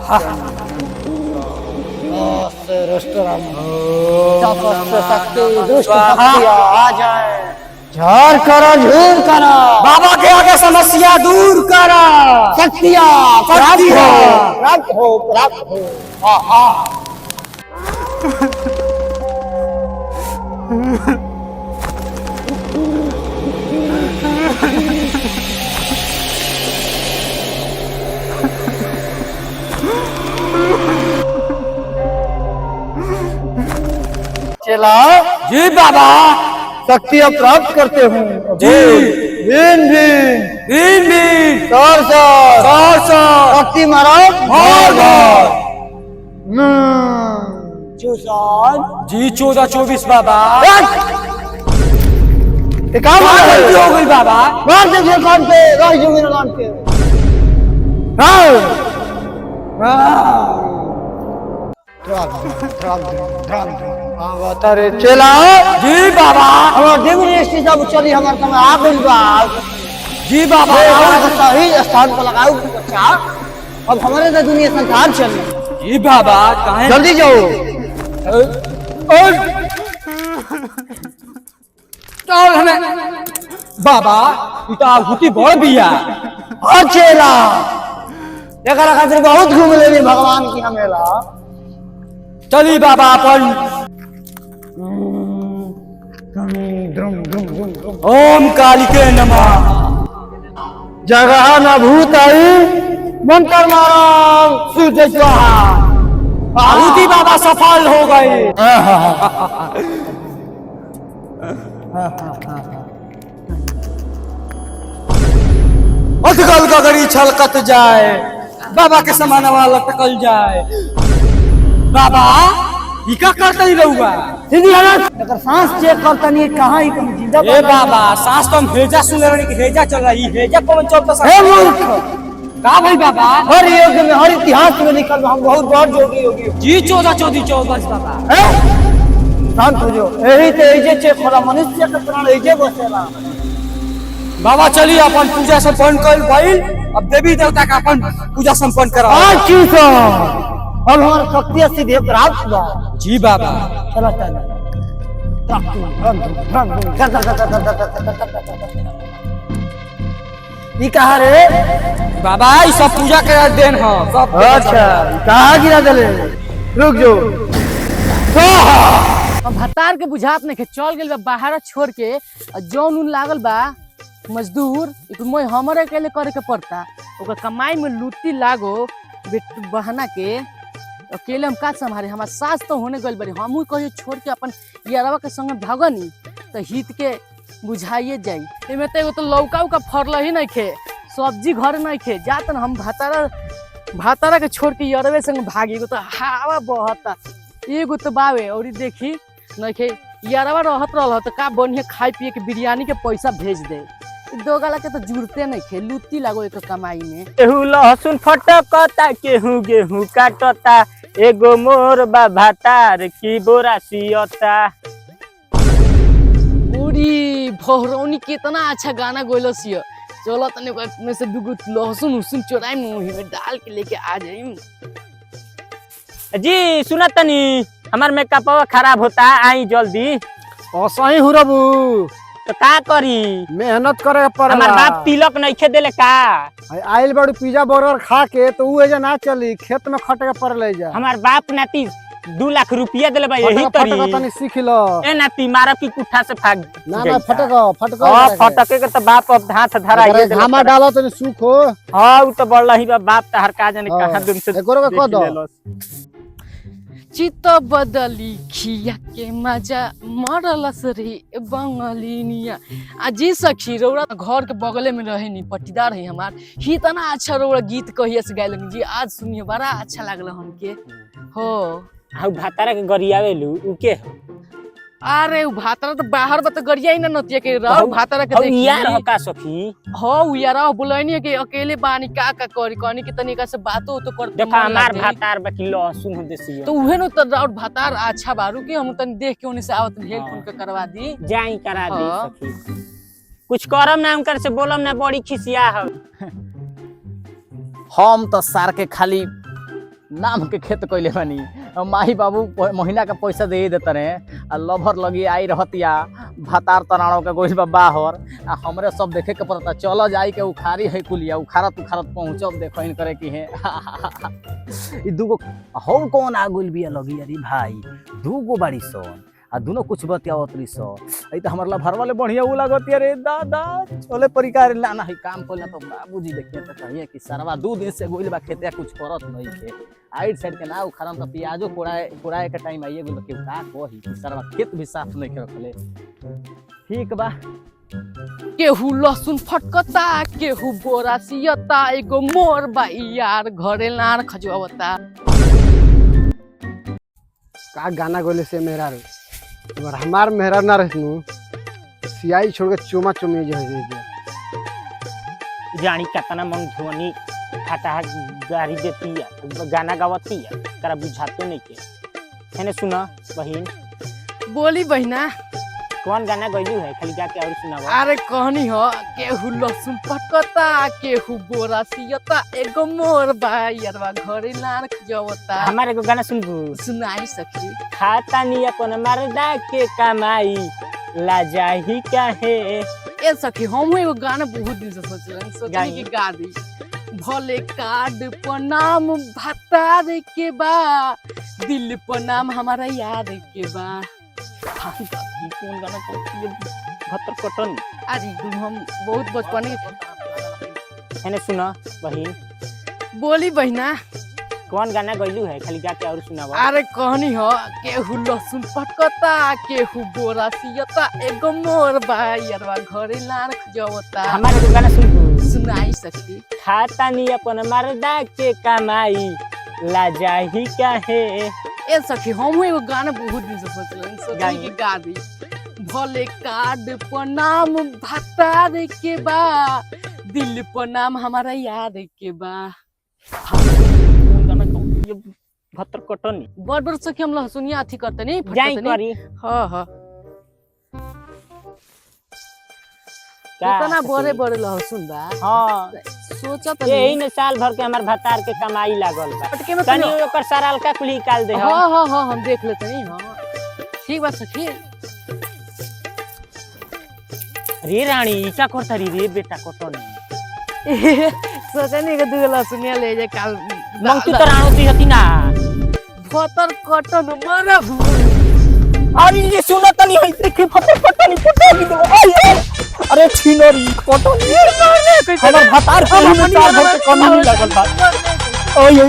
आ जाए। झार करो झूर करो, बाबा के आगे समस्या दूर करा। शक्तियाँ प्राप्त हो। चला जी बाबा, शक्तियाँ प्राप्त करते हूँ जी। भीन भीन भीम भीम, सौर सौर सौर सौर, शक्ति महाराज भौर भौर। जी 14-24 बाबा। काम गलती हो गई बाबा। मार दे कान पे, राज जोगी कान पे। अवतारे चला जी बाबा। हमार देवरी स्टेशन चली हमार समय आ गइल बा। जी बाबा, सही स्थान पर लगाओ बच्चा। अब हमारे तो दुनिया संसार चली। जी बाबा, कहाँ जल्दी जाओ। चल हमें बाबा, इता आहुति बड़ बिया। चेला एकरा खातिर बहुत घूम लेनी भगवान की हमेला। चली बाबा अपन। ओम कालिके नमः। जगह न भूत आई मंत्र मारो सूर्य स्वाहा। आहुति बाबा सफल हो गए। अधगल गगरी छलकत जाए, बाबा के समान वाला टकल जाए। बाबा ई का करता ही रहूगा। सीधी हालत अगर सांस चेक करता नहीं कहाँ ही तुम जिंदा। ए बाबा, सांस तो हम हेजा सुन रहे कि हेजा चल रही। हेजा कौन चलता हे मूर्ख, का भाई बाबा? हर युग में हर इतिहास में लिखल हम बहुत बड़ जोगी होगी। जी 14-24 बाबा। शांत हो जाओ। यही तो ऐसे चेक होला, मनुष्य के प्राण ऐसे बसेला। बाबा चलिए अपन पूजा संपन्न कर भइल। अब देवी देवता का अपन पूजा संपन्न करा। अब हमारा शक्ति सीधे प्राप्त हुआ। जी बाबा। चला चला ये कहा रे बाबा, ये सब पूजा के देन है सब। अच्छा कहाँ गिरा दले, रुक जो। भतार के बुझात नहीं चल गए बा बाहर छोड़ के। जौन उन लागल बा मजदूर मैं हमारे अकेले करे के पड़ता। ओकर कमाई में लूटी लागो बहना के अकेले हम का संभाले। हमार सास तो होने गल बड़ी, हमू कहियो छोड़ के अपन यारवा के संग भागनी तो हित के बुझाइए जाई। एमे तो एगो तो लौका उका फरल ही नहीं खे, सब्जी घर नहीं खे। जात हम भातारा के छोड़ के यारवे संग भागी। एगो तो हवा बहता, एगो तो बावे और देखी नहीं खे। यारवा रहत रहल तो का बढ़िया खाए पिए के बिरयानी के पैसा भेज दे। दो गला के तो जुड़ते नहीं खे, लूटी लागो एक कमाई में। केहू लहसुन फटकता, केहू गेहूं काटता, एगो मोर बा भातार की बोरा सियता। पूरी भौरौनी कितना अच्छा गाना गोलो सियो। चलो तने में से दुगो लहसुन उसुन चोराई मुंह में डाल के लेके आ जाई। जी सुनत तनी, हमार मेकअप खराब होता, आई जल्दी। सही हो रबू, तो का करी? मेहनत करे पर हमार बाप तिलक नहीं खे देले का। आइल बड़ू पिज्जा बर्गर खा के तो उ एजा ना चली, खेत में खटे के पड़ ले जा। हमार बाप नाती 2 लाख रुपया देले बा, यही तरी। तनी सीख लो। ए नाती मारा की कुठा से भाग ना फटको हां फटके के तो बाप अब हाथ धराइए देले। घामा डालो तनी सूखो। हां उ तो बढ़ला ही बा, बाप तहर का जाने कहां दिन से एकरो के कह दो। चित्त बदली खिया के मजा मरलस रे बंगलिनिया। जी सखी रौरा घर के बगले में रहे नी, पट्टीदार है हमार। ही इतना अच्छा रौरा गीत कहिए से गायलन जी, आज सुनिए बड़ा अच्छा लागल हमके। हो हाउ भातारा के गरियावेलु उ के? अरे उ भातारा तो बाहर बत गरिया ही ना नतिया के रह भातारा के देखी। यार हो का सखी? हो यार बुलाइनी के अकेले बानी का करी कनी के तनिका से बातो तो कर। देखा हमार भातार बाकी लहसुन हो देसी तो उहे न त और भातार अच्छा बारू के हम तनी देख के ओने से आवत हेल्प उनके करवा दी। जाई करा दी सखी। कुछ करम ना उनकर से बोलम ना, बड़ी खिसिया हो। हम तो सार के खाली नाम के खेत कैले बानी। माही बाबू महीना का पैसा दे देते रहे आ लभर लगी आई रहतिया भातार तनाड़ो के गोइल बा बाहर आ हमरे सब देखे के पड़ता चलो जाई के उखारी है कुलिया उखारत उखारत पहुंचब देखो इन करे की है। ई दूगो हम कौन आ गोइल बिया लगी अरे भाई दूगो बाड़ी सन आ दोनों कुछ बतियावत रही सो आई तो हमार लभर वाले बढ़िया उ लागत रे दादा चले परिकार लाना है काम कोला तो बाबूजी देखिए तो कहिए कि सरवा 2 दिन से गोइल बा खेते कुछ करत नहीं के आइड साइड के ना उखारम तो प्याजो कोड़ाए के टाइम आइए गेल के का कोही सरवा खेत भी साफ नहीं के रखले ठीक बा। केहू लहसुन फटकता केहू बोरा सियता एगो मोर बा यार घरे लार खजुआवता। का गाना गोले से मेहरा रे अगर हमार मेहरा ना रहनु सियाई छोड़ के चोमा चोमी जो है जानी कतना मंग धोनी खटा गाड़ी देती है गाना गावती है करा बुझाते नहीं के है सुना बहिन बोली बहिना कौन गाना गइलू है खाली गा के और सुनावा। अरे कहनी हो केहू लहसुन फटकता केहू बोरा सियता एगो मोर बा यारवा घरे लार खजुआवता। हमारे को गाना सुनबू सुनाई सखी खाता नहीं अपन मर्दा के कमाई लाजाही काहे। ए सखी हम एगो गाना बहुत दिन से सोचनी कि गा दी। भले कार्ड पर नाम भतार के बा दिल पर नाम हमारा याद के बा। कौन गाना भतर कटन अरे हम बहुत बचपन है सुना बहिन बोली बहिना कौन गाना गइलू है खाली गा के और सुनावा। अरे कहनी हो केहू लहसुन फटकता केहू बोरा सियता एगो मोर बा यारवा घरे लार खजुआवता। हमारे को गाना सुनबू सुनाई सखी खाता नहीं अपन मर्दा के कमाई लाजाही काहे। ए सखी हम एगो गाना बहुत दिन से सोचनी कि गा दी। भले कार्ड पर नाम भतार के बा दिल पर नाम हमारा याद के बा। भतर कटन बड़ बड़ सखी हम लहसुनिया अथी करते नहीं जाई करी हाँ हाँ का कितना बड़े बड़े लहसुन बा। हाँ सोचा तो यही में साल भर के हमार भतार के कमाई लागल बा फटके में तनी ओकर सराल का कुली निकाल दे। हाँ हाँ हाँ हम देख लेते नहीं हाँ ठीक बात सखी। रे रानी इका करता रे बेटा कटन सोचा नहीं कि दू लहसुनिया ले जाए काल मंग तू तो राणोती हती ना भतर कटन मरा अरे ये सुनो तनी है देखे भतर कटन कटन दो अरे छिनरी कटन हमर भतार के में साल भर के कमाई लागल बा। ओए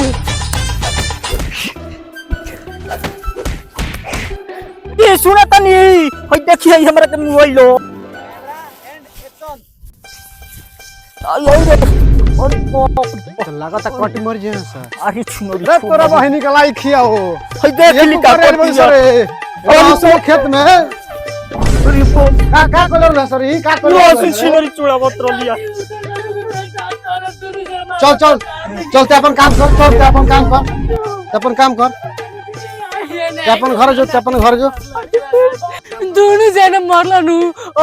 ये सुनो तनी है देखिए हमरा के मोबाइल लो तो लगाता कट मर जे सर। अरे छिनरी रे तोरा बहिनी का लाई खिया हो है देख ली का रे और खेत में का कलर सर ई का कलर छिनरी चूड़ा बतर लिया चल चल चलते अपन काम कर चलते अपन काम कर अपन घर जो अपन घर जो दोनों जने मरलन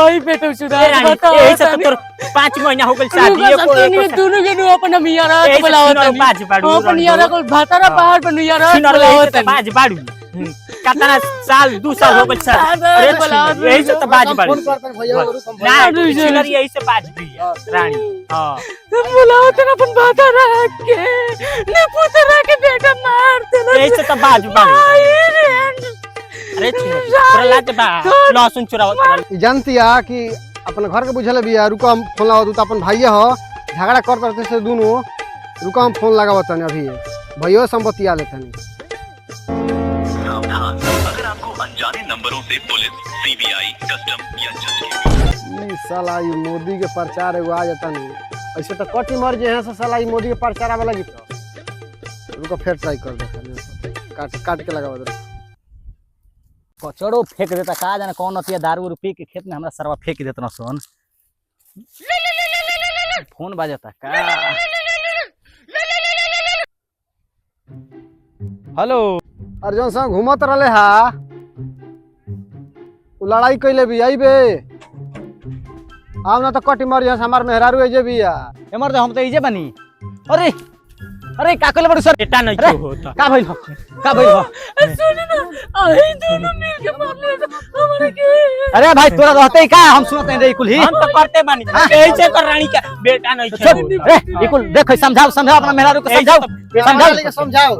ओई पेटो चुरा यही से तो तोर 5 महीना हो गेल शादी दोनों जने अपन मियारा के बुलावत बाज बाड़ू अपन मियारा को भातारा बाहर पर मियारा बुलावत बाज बाड़ू कितना साल 2 साल हो गेल सर अरे यही से तो बाज बाड़ू ना छिनरी यही से बाज भी है रानी हां बुलावत न अपन भातारा के ने पुतरा के बेटा मार देला यही से तो बाज बाड़ू अरे तोरा लाज बा लहसुन चुरावत जानतिया कि अपन घर के बुझले बिया रुको हम फोन लगावत त अपन भाई हो झगड़ा करते से दोनों रुको हम फोन लगावत तनी अभी भैया संपत्ति आ लेतनी। सावधान अगर आपको अनजाने नंबरों से पुलिस सीबीआई कस्टम या जज ई साला ई मोदी के प्रचार एगो आ जाता नहीं ऐसे तो कटी मर जे है से साला ई मोदी के प्रचार आवे लगी तो रुको फिर ट्राई कर दे काट के लगाव दे कचड़ो फेंक देता का जाने कौन अतिया दारू रुपये के खेत में हमरा सरवा फेंक देता ना सोन फोन बाजता का। हेलो अर्जुन संग घूमत रहले हा उ लड़ाई कैले भी आई बे आव ना तो कटी मर जे हमार मेहरारू ए जे बिया एमर तो हम तो इजे बनी अरे अरे का कहले बड़ू सर बेटा नहीं अरे, होता का भइल हो सुन ना आई दोनों मिल के मार ले हमारे के अरे भाई तोरा रहते ही का हम सुनते हैं रे कुल ही हम तो करते बानी ऐसे कर रानी का बेटा नहीं अरे ये कुल देखो समझाओ अपना मेहरारू को समझाओ समझाओ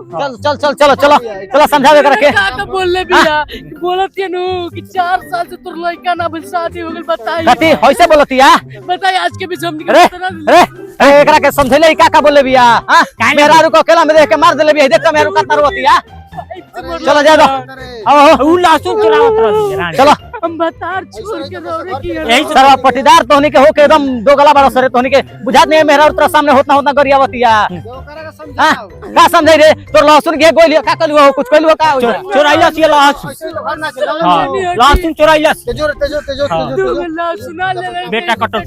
चलो समझाओ एकरा के का बोल ले बिया बोलत के नु कि 4 साल से तोर लड़का ना भइल शादी हो गेल बताई कथी होइसे बोलतिया बताई आज के बीच हम अरे अरे एकरा के समझैले का बोले बिया हां मेहरारू को अकेला में देख के मार देले बिया देख के मेहरारू का तरवतिया चलो जा दो आओ ऊ लहसुन चुरावत रही रानी चलो हम बतार छोड़ के दौड़े की यही से सरवा पटीदार तोहनी के हो के एकदम दो गला बड़ा सरे तोहनी के बुझात नहीं मेहरारू तेरा सामने होतना गरियावतिया हां का समझै रे तोर लहसुन के गोइलियो का कलु हो कुछ कलु का चोराइला से लहसुन हां लहसुन चोराइला दो गल्ला सुना ले बेटा कटो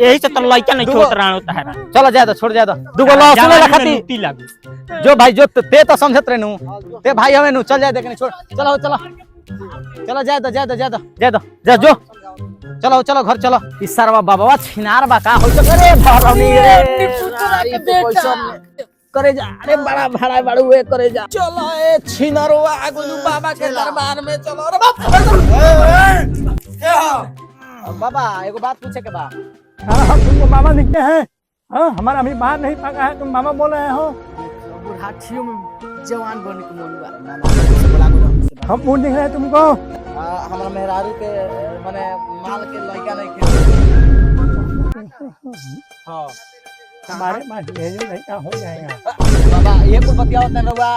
यही से तो लइका नहीं होत रानो तहरा चलो जा दो छोड़ जा दो दुगो लहसुन ले खाती लुटी लागू जो भाई जो ते तो समझत रे नु ते भाई हमें नु चल जाए देखने छोड़ चलो जा दो जा जो चलो घर चलो ई सरवा बाबा छिनार बा का हो तो करे भरनी रे करे जा अरे बड़ा भाड़ा बाड़ू ए करे जा चलो ए छिनारवा आगुलू बाबा के दरबार में चलो रे बाबा एगो बात पूछे के बा हम तुमको मामा लिखते हैं हाँ हमारा अभी बाहर नहीं पका है तुम मामा बोल रहे हो बुढ़ाठियों में जवान बने के मन बा हम मुंह दिख रहे हैं तुमको हमरा मेहरारू के माने माल के लइका नहीं खेल हां हमारे पास भेजो लड़का हो जाएगा बाबा ये कुल बतियावत नहीं रहुआ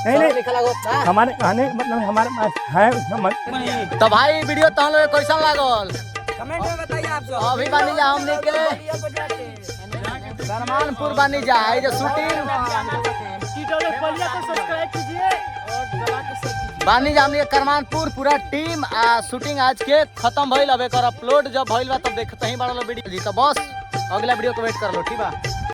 नहीं लिखा लागत ना हमारे कहने का मतलब हमारे पास है उसका मतलब तो भाई वीडियो तहन लोग कैसन लागल कमेंट में बताइए आप सब अभी बानी जा हमने के करमानपुर बानी जा ये जो शूटिंग कीटो पलिया को सब्सक्राइब कीजिए और दबा के शेयर कीजिए बानी जा हमने करमानपुर पूरा टीम शूटिंग आज के खत्म भइल अब एकर अपलोड जब भइल बा तब देखते ही बड़ा वीडियो जी तो बस अगला वीडियो को वेट कर लो ठीक बा।